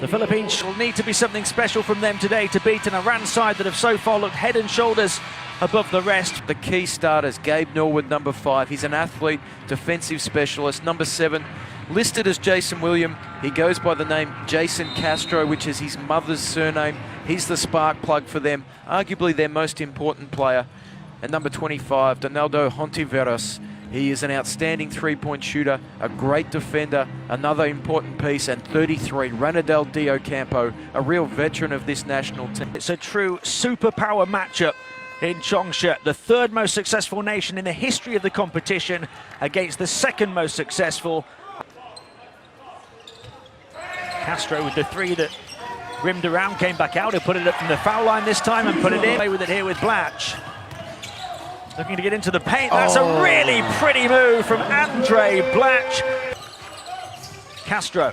The Philippines will need to be something special from them today to beat an Iran side that have so far looked head and shoulders above the rest. The key starters, Gabe Norwood, number 5. He's an athlete, defensive specialist. Number 7, listed as Jason William. He goes by the name Jason Castro, which is his mother's surname. He's the spark plug for them, arguably their most important player. And number 25, Donaldo Hontiveros. He is an outstanding three-point shooter, a great defender, another important piece, and 33, Ranadel Diocampo, a real veteran of this national team. It's a true superpower matchup in Changsha, the third most successful nation in the history of the competition against the second most successful. Castro with the 3 that rimmed around, came back out, he put it up from the foul line this time and put it in. Play with it here with Blatch. Looking to get into the paint. That's a really pretty move from Andre Blatch. Castro.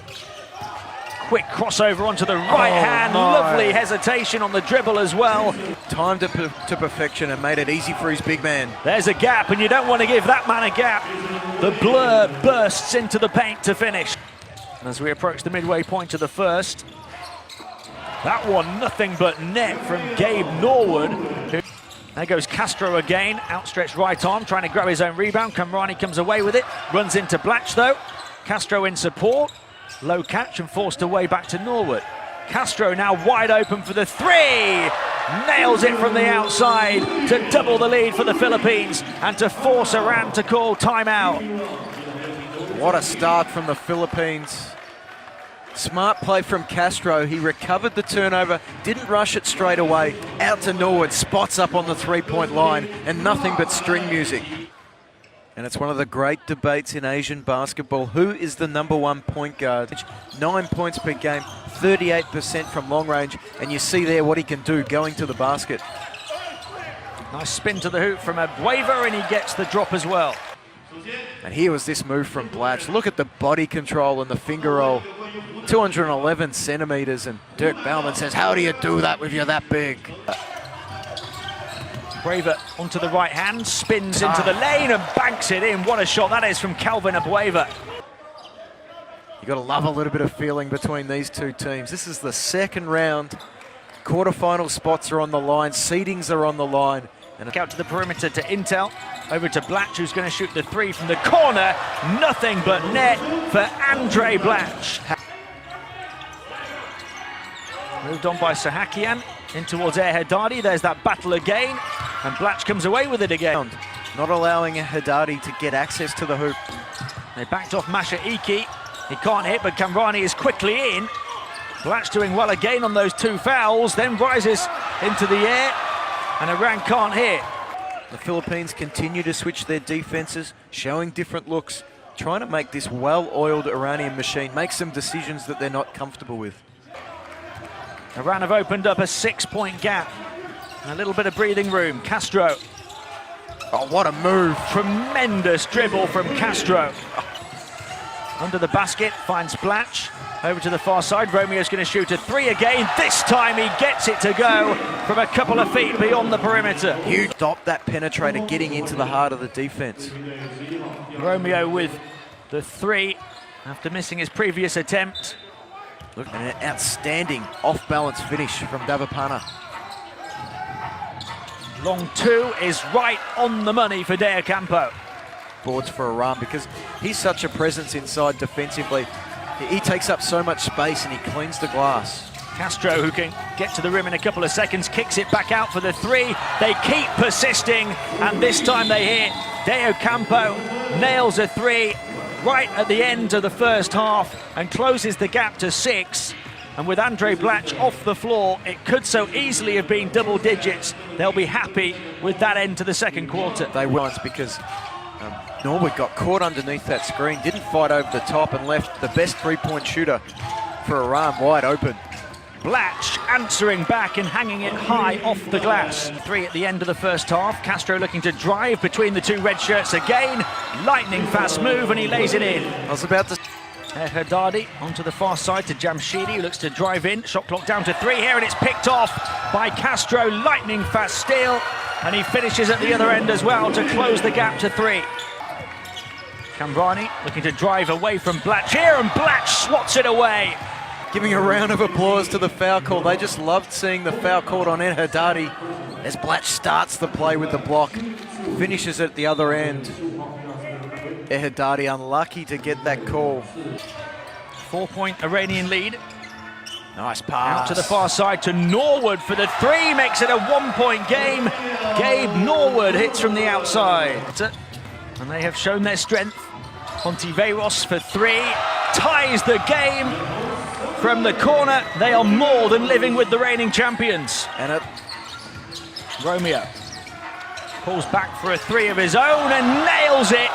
Quick crossover onto the right hand. Lovely hesitation on the dribble as well. Timed it to perfection and made it easy for his big man. There's a gap, and you don't want to give that man a gap. The blur bursts into the paint to finish. As we approach the midway point of the first. That one, nothing but net from Gabe Norwood. There goes Castro again, outstretched right arm, trying to grab his own rebound. Kamrani comes away with it, runs into Blatch though. Castro in support, low catch and forced away back to Norwood. Castro now wide open for the 3, nails it from the outside to double the lead for the Philippines and to force Iran to call timeout. What a start from the Philippines. Smart play from Castro. He recovered the turnover, didn't rush it straight away. Out to Norwood, spots up on the three-point line, and nothing but string music. And it's one of the great debates in Asian basketball. Who is the #1 point guard? 9 points per game, 38% from long range, and you see there what he can do going to the basket. Nice spin to the hoop from Abueva, and he gets the drop as well. And here was this move from Blatch. Look at the body control and the finger roll. 211 centimeters, and Dirk Baumann says, how do you do that if you're that big? Abueva onto the right hand, spins into the lane and banks it in. What a shot that is from Calvin Abueva. You got to love a little bit of feeling between these two teams. This is the second round. Quarterfinal spots are on the line, seedings are on the line. And out to the perimeter to Intel, over to Blatch, who's going to shoot the 3 from the corner. Nothing but net for Andre Blatch. Moved on by Sahakian, in towards Air Haddadi. There's that battle again, and Blatch comes away with it again. Not allowing Haddadi to get access to the hoop. They backed off Masha Iki. He can't hit, but Kamrani is quickly in. Blatch doing well again on those 2 fouls, then rises into the air, and Iran can't hit. The Philippines continue to switch their defenses, showing different looks, trying to make this well-oiled Iranian machine make some decisions that they're not comfortable with. Iran have opened up a 6-point gap. And a little bit of breathing room. Castro. Oh, what a move. Tremendous dribble from Castro. Under the basket, finds Blatch. Over to the far side, Romeo's going to shoot a 3 again. This time he gets it to go from a couple of feet beyond the perimeter. You stop that penetrator getting into the heart of the defense. Romeo with the 3 after missing his previous attempt. Look, and an outstanding off-balance finish from Davapana. Long 2 is right on the money for Diocampo. Boards for Iran because he's such a presence inside defensively. He takes up so much space and he cleans the glass. Castro, who can get to the rim in a couple of seconds, kicks it back out for the 3. They keep persisting, and this time they hit. Diocampo nails a 3 right at the end of the first half and closes the gap to 6. And with Andre Blatch off the floor, it could so easily have been double digits. They'll be happy with that end to the second quarter. They won't, because Norwood got caught underneath that screen, didn't fight over the top, and left the best three-point shooter for Iran wide open. Blatch answering back and hanging it high off the glass. 3 at the end of the first half. Castro looking to drive between the 2 red shirts again. Lightning fast move, and he lays it in. I was about to... Haddadi onto the far side to Jamshidi, who looks to drive in. Shot clock down to 3 here, and it's picked off by Castro. Lightning fast steal, and he finishes at the other end as well to close the gap to 3. Cambrani looking to drive away from Blatch here, and Blatch swats it away. Giving a round of applause to the foul call. They just loved seeing the foul called on Ed Haddadi as Blatch starts the play with the block, finishes at the other end. Ed Haddadi unlucky to get that call. 4-point Iranian lead. Nice pass. Out to the far side to Norwood for the three, makes it a 1-point game. Gabe Norwood hits from the outside. And they have shown their strength. Pontiveiros for three, ties the game. From the corner, they are more than living with the reigning champions. And Romeo pulls back for a three of his own and nails it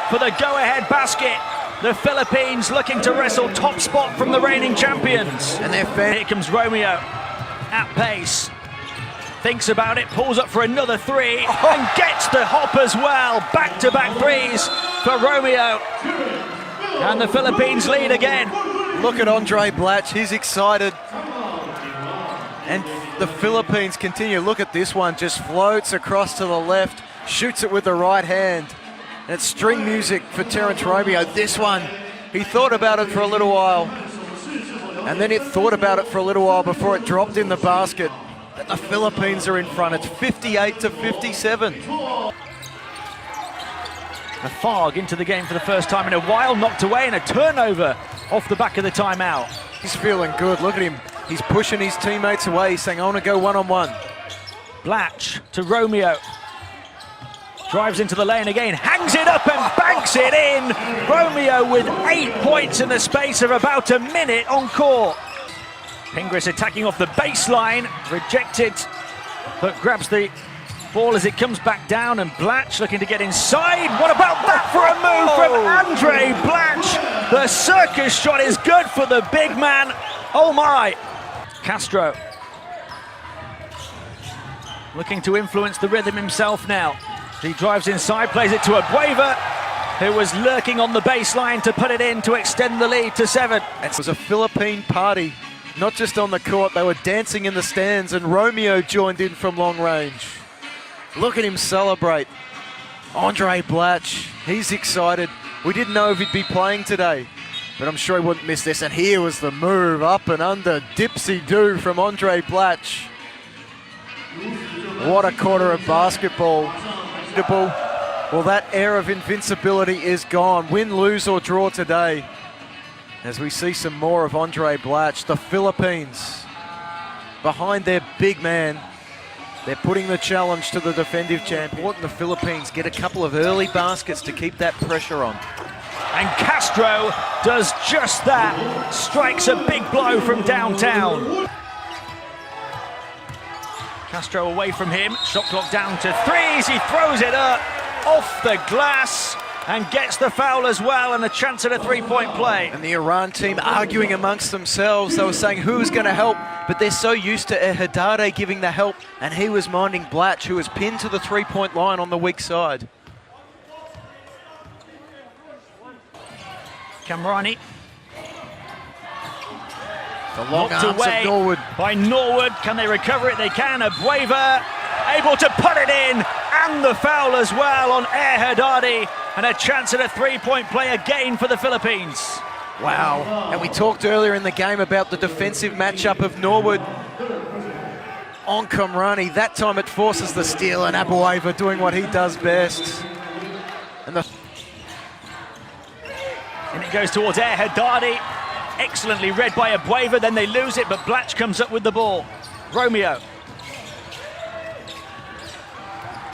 for the go-ahead basket. The Philippines looking to wrestle top spot from the reigning champions. And they're Here comes Romeo at pace. Thinks about it, pulls up for another three, and gets the hop as well. Back-to-back threes for Romeo. And the Philippines lead again. Look at Andre Blatch, he's excited. And the Philippines continue. Look at this one, just floats across to the left, shoots it with the right hand. And it's string music for Terence Romeo. This one, he thought about it for a little while. And then it thought about it for a little while before it dropped in the basket. But the Philippines are in front. It's 58-57. Farg into the game for the first time in a while, knocked away, and a turnover off the back of the timeout. He's feeling good. Look at him. He's pushing his teammates away. He's saying, I want to go one-on-one. Blatch to Romeo. Drives into the lane again, hangs it up and banks it in. Romeo with 8 points in the space of about a minute on court. Pingris attacking off the baseline, rejected, but grabs the ball as it comes back down, and Blatch looking to get inside. What about that for a move from Andre Blatch? The circus shot is good for the big man. Oh my. Castro looking to influence the rhythm himself now. He drives inside, plays it to Abueva, who was lurking on the baseline to put it in to extend the lead to 7. It was a Philippine party, not just on the court. They were dancing in the stands, and Romeo joined in from long range. Look at him celebrate. Andre Blatch, he's excited. We didn't know if he'd be playing today, but I'm sure he wouldn't miss this. And here was the move, up and under, dipsy-do from Andre Blatch. What a quarter of basketball. Well, that air of invincibility is gone. Win, lose or draw today. As we see some more of Andre Blatch, the Philippines behind their big man. They're putting the challenge to the defensive champion. The Philippines get a couple of early baskets to keep that pressure on. And Castro does just that. Strikes a big blow from downtown. Castro away from him, shot clock down to threes, he throws it up off the glass and gets the foul as well, and a chance at a three-point play. And the Iran team arguing amongst themselves. They were saying who's going to help, but they're so used to Haddadi giving the help, and he was minding Blatch, who was pinned to the three-point line on the weak side. Cambrani. The long Knocked arms away of Norwood. by Norwood. Can they recover it? They can. Abueva able to put it in, and the foul as well on Haddadi, and a chance at a three-point play again for the Philippines. Wow. And we talked earlier in the game about the defensive matchup of Norwood on Kamrani. That time it forces the steal, and Abueva doing what he does best. And it goes towards Haddadi. Excellently read by Abueva, then they lose it, but Blatch comes up with the ball. Romeo.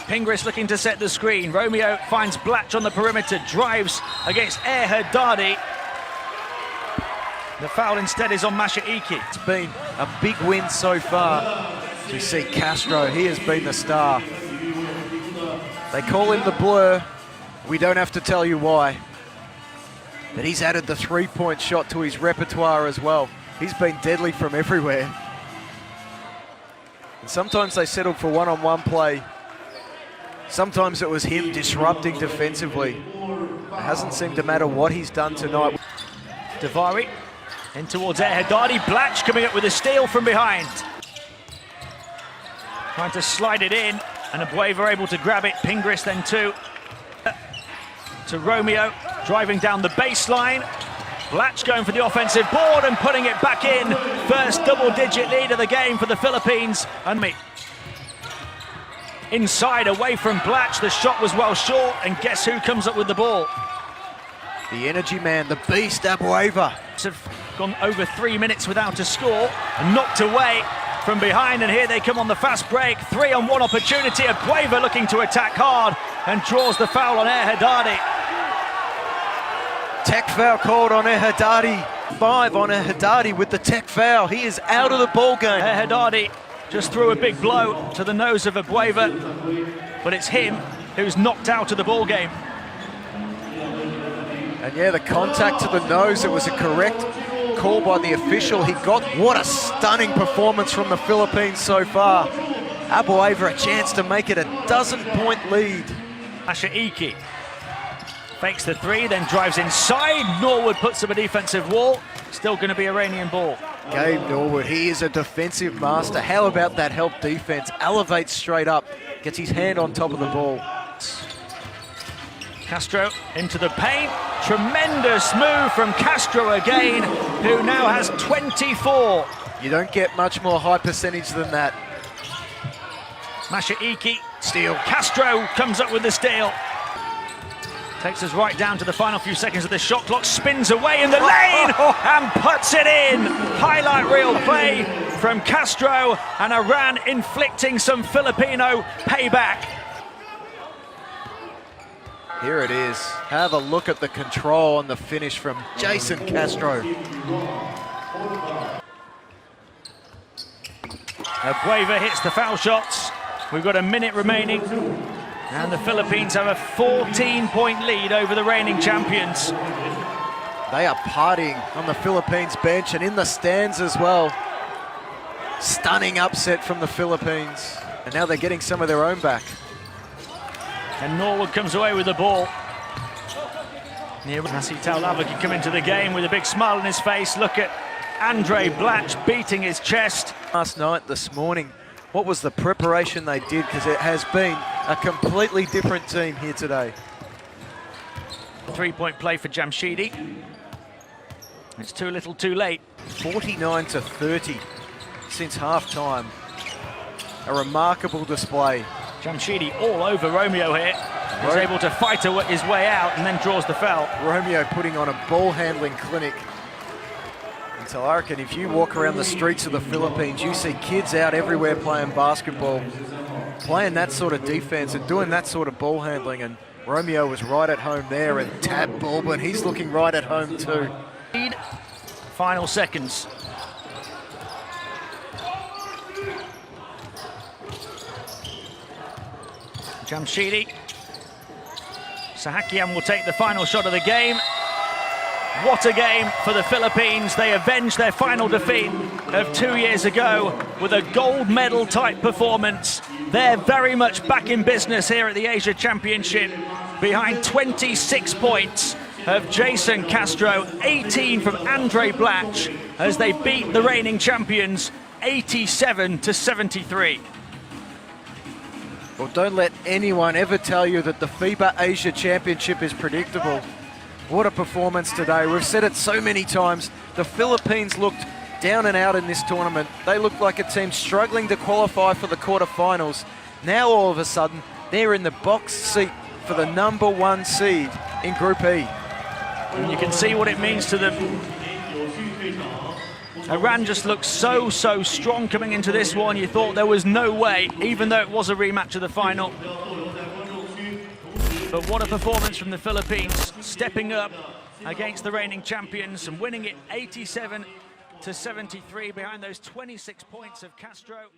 Pingris looking to set the screen. Romeo finds Blatch on the perimeter, drives against Haddadi. The foul instead is on Mashaiki. It's been a big win so far. We see Castro, he has been the star. They call him the Blur. We don't have to tell you why. But he's added the three-point shot to his repertoire as well. He's been deadly from everywhere. And sometimes they settled for one-on-one play. Sometimes it was him disrupting defensively. It hasn't seemed to matter what he's done tonight. Davari in towards Haddadi. Blatch coming up with a steal from behind. Trying to slide it in, and Abueva able to grab it. Pingris then to Romeo. driving down the baseline. Blatch going for the offensive board and putting it back in. First double-digit lead of the game for the Philippines. And inside, away from Blatch, the shot was well short, and guess who comes up with the ball? The energy man, the beast, Abueva. Have gone over 3 minutes without a score, and knocked away from behind, and here they come on the fast break. 3-on-1 opportunity. Abueva looking to attack hard and draws the foul on Haddadi. Tech foul called on Haddadi. 5 on Haddadi with the tech foul. He is out of the ball game. Haddadi just threw a big blow to the nose of Abueva, but it's him who's knocked out of the ball game. And yeah, the contact to the nose, it was a correct call by the official. He got, what a stunning performance from the Philippines so far. Abueva a chance to make it a 12-point lead. Ashaiki fakes the three, then drives inside. Norwood puts up a defensive wall. Still going to be Iranian ball. Gabe Norwood, he is a defensive master. How about that help defense? Elevates straight up, gets his hand on top of the ball. Castro into the paint. Tremendous move from Castro again, who now has 24. You don't get much more high percentage than that. Mashaiki, steal. Castro comes up with the steal. Takes us right down to the final few seconds of the shot clock, spins away in the lane and puts it in. Highlight reel play from Castro, and Iran inflicting some Filipino payback. Here it is. Have a look at the control on the finish from Jason Castro. Abueva hits the foul shots. We've got a minute remaining, and the Philippines have a 14-point lead over the reigning champions. They are partying on the Philippines bench and in the stands as well. Stunning upset from the Philippines. And now they're getting some of their own back. And Norwood comes away with the ball. Nasi Taulava can come into the game with a big smile on his face. Look at Andre Blatch beating his chest. Last night, this morning, what was the preparation they did? Because it has been a completely different team here today. 3-point play for Jamshidi. It's too little too late. 49-30 since half-time. A remarkable display. Jamshidi all over Romeo here. He's able to fight his way out and then draws the foul. Romeo putting on a ball handling clinic. And so I reckon if you walk around the streets of the Philippines, you see kids out everywhere playing basketball, playing that sort of defense and doing that sort of ball handling. And Romeo was right at home there, and Tab Baldwin, he's looking right at home too. Final seconds. Jamshidi. Sahakian will take the final shot of the game. What a game for the Philippines. They avenged their final defeat of 2 years ago with a gold medal type performance. They're very much back in business here at the Asia Championship, behind 26 points of Jason Castro, 18 from Andre Blatch, as they beat the reigning champions 87-73. Well, don't let anyone ever tell you that the FIBA Asia Championship is predictable. What a performance today. We've said it so many times. The Philippines looked down and out in this tournament. They looked like a team struggling to qualify for the quarterfinals. Now, all of a sudden, they're in the box seat for the #1 seed in Group E. And you can see what it means to them. Iran just looked so strong coming into this one. You thought there was no way, even though it was a rematch of the final. But what a performance from the Philippines, stepping up against the reigning champions and winning it 87-73 behind those 26 points of Castro.